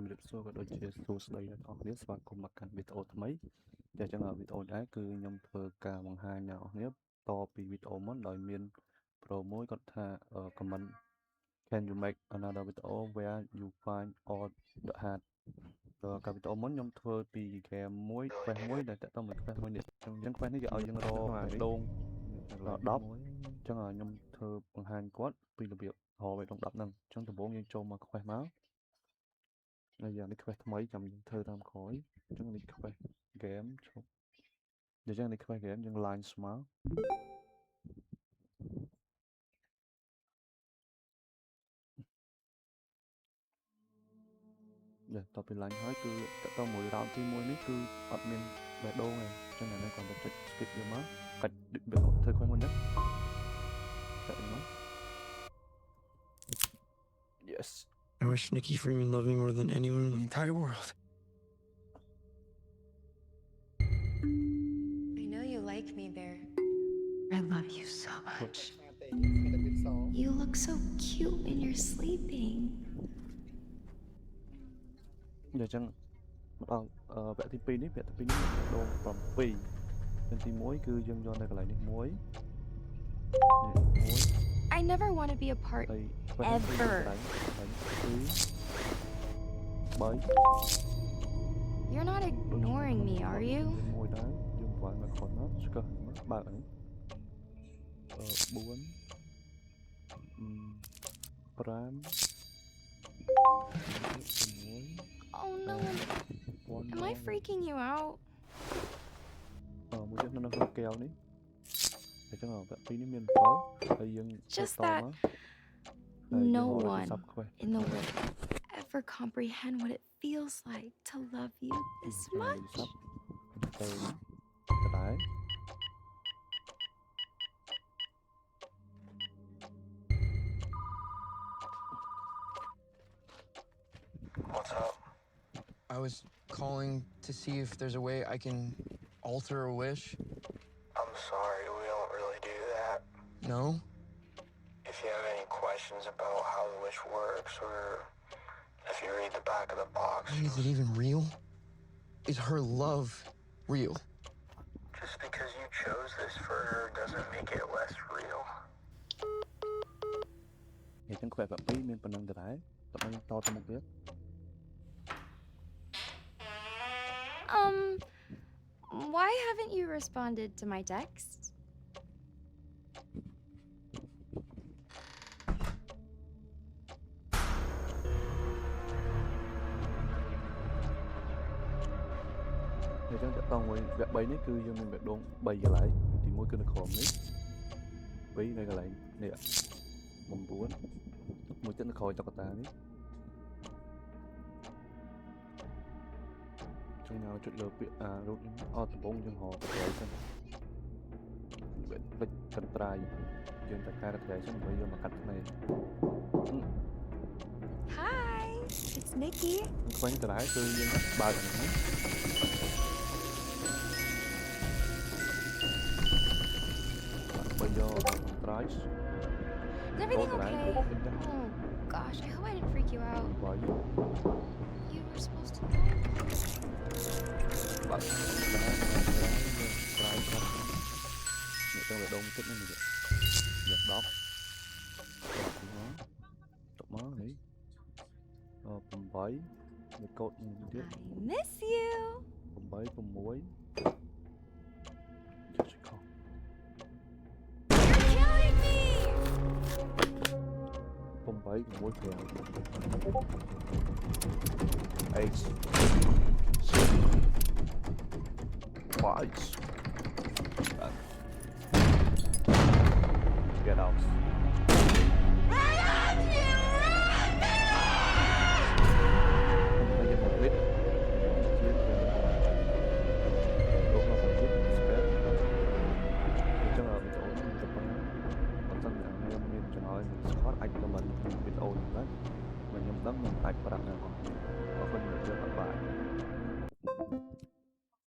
ជំរាបសួរក៏ដូចជាសួស្តីដល់អ្នកនរគ្នាស្វាគមន៍មកកាន់វីដេអូថ្មីតែចឹងវីដេអូនេះគឺខ្ញុំធ្វើការបង្ហាញអ្នកនរគ្នាតពីវីដេអូមុនដោយមាន pro មួយគាត់ថា comment can you make another video where you find all the heart កាលវីដេអូមុនខ្ញុំធ្វើពី game មួយ quest មួយដែលតាក់ទងមួយ quest មួយនេះអញ្ចឹង quest នេះគេឲ្យយើងរកដង10អញ្ចឹងខ្ញុំធ្វើបង្ហាញគាត់ពីរបៀបរកបេះដូង10ហ្នឹងអញ្ចឹងដំបូងយើងចូលមក quest មកហើយយ៉ាងនេះ quest ថ្មីចាំយើងធ្វើតាមក្រោយអញ្ចឹងនេះ quest game ឈប់អញ្ចឹងនេះ quest game យើង line ស្មើតទៅពី line ហើយគឺតទៅមួយ round ទី1នេះគឺអត់មានបេះដូងទេអញ្ចឹងអានេះគាត់ទៅចុច skip យកមកកាច់ធ្វើ quest មួយហ្នឹងតែមក yes I wish Nikki Freeman loved me more than anyone in the entire world. I know you like me, Bear. I love you so much. You look so cute when you're sleeping. អញ្ចឹងមកដល់វគ្គទី2នេះវគ្គទី2នេះដង7វគ្គទី1គឺយើងយកនៅកន្លែងនេះមួយ I never want to be a part ever. You're not ignoring me, are you? មួយដែរយើងវាយមកខ្លួនមកស្កឹះបើកនេះ4 Oh no. Am I freaking you out? មួយទៀតនៅក្នុងកែវនេះអញ្ចឹងវគ្គ2នេះមាន7ហើយយើង Just that no one in the world ever comprehend what it feels like to love you this much. What's up? I was calling to see if there's a way I can alter a wish. I'm sorry, we don't really do that. No? If you have any questions about how the wish works, or if you read the back of the box... Is it even real? Is her love real? Just because you chose this for her doesn't make it less real. អញ្ចឹង quest 2មានប៉ុណ្្នឹងដែរតោះយើងតទៅមុខទៀត Why haven't you responded to my text? Thì trong tập tông vẹt bay này cứ dương mình vẹt đôn bay trở lại thì mỗi cái nó khom này bí này cái lại nè mong muốn mỗi chân nó khôi cho ta đấy trong nào chút lượt bị rút tập bóng chân họ tập thể xem vẹt chân trai dương tập ca tập thể xem bây giờ mà cắt này Hi, it's Nikki. Quanh từ lái cứ dương bao giờ này Is everything okay? Oh gosh, I hope I didn't freak you out. Why? You were supposed to know. Đông thích nó vậy. Giật đó. Tụi má này. Cùng bấy. Một cột tiếp. I miss you. Cùng bấy cùng muối. Cùng bấy cùng muối kèo. Ace. Twice.